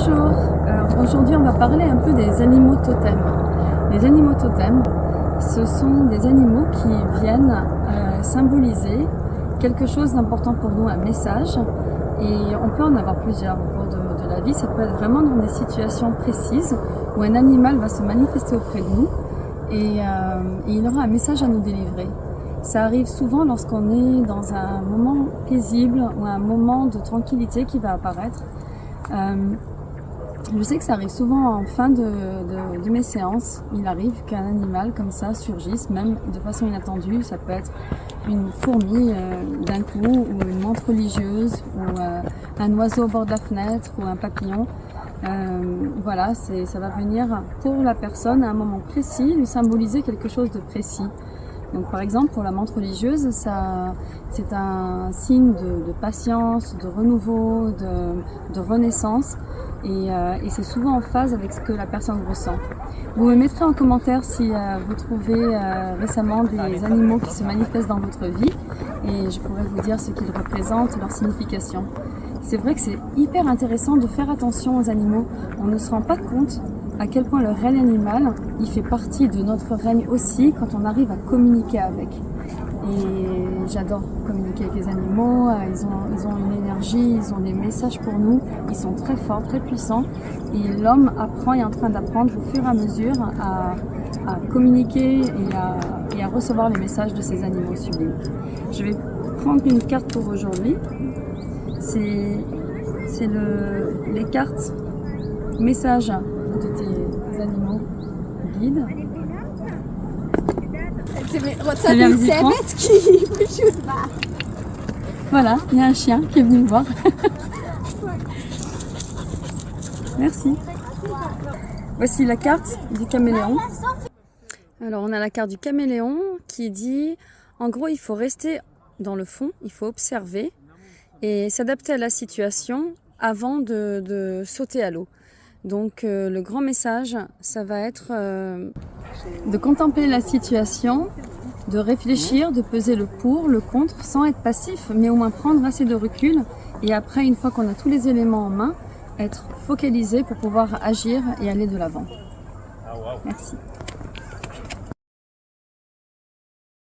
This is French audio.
Bonjour, aujourd'hui on va parler un peu des animaux totems. Les animaux totems, ce sont des animaux qui viennent symboliser quelque chose d'important pour nous, un message. Et on peut en avoir plusieurs au cours de la vie. Ça peut être vraiment dans des situations précises où un animal va se manifester auprès de nous et il aura un message à nous délivrer. Ça arrive souvent lorsqu'on est dans un moment paisible ou un moment de tranquillité qui va apparaître. Je sais que ça arrive souvent en fin de mes séances. Il arrive qu'un animal comme ça surgisse, même de façon inattendue. Ça peut être une fourmi d'un coup, ou une menthe religieuse, ou un oiseau au bord de la fenêtre, ou un papillon. Voilà, ça va venir pour la personne à un moment précis, lui symboliser quelque chose de précis. Donc par exemple pour la menthe religieuse, c'est un signe de patience, de renouveau, de renaissance et c'est souvent en phase avec ce que la personne ressent. Vous me mettrez en commentaire si vous trouvez récemment des animaux qui se manifestent dans votre vie et je pourrais vous dire ce qu'ils représentent, leur signification. C'est vrai que c'est hyper intéressant de faire attention aux animaux. On ne se rend pas compte à quel point le règne animal, il fait partie de notre règne aussi quand on arrive à communiquer avec. Et j'adore communiquer avec les animaux, ils ont une énergie, ils ont des messages pour nous, ils sont très forts, très puissants. Et l'homme apprend, est en train d'apprendre au fur et à mesure à communiquer et à recevoir les messages de ces animaux sublimes. Je vais prendre une carte pour aujourd'hui. C'est les cartes messages de tes animaux guides. Ça vient visiblement. Voilà, il y a un chien qui est venu me voir. Merci. Voici la carte du caméléon. Alors on a la carte du caméléon qui dit, en gros il faut rester dans le fond, il faut observer et s'adapter à la situation avant de sauter à l'eau. Donc le grand message, ça va être de contempler la situation, de réfléchir, de peser le pour, le contre, sans être passif, mais au moins prendre assez de recul. Et après, une fois qu'on a tous les éléments en main, être focalisé pour pouvoir agir et aller de l'avant. Merci.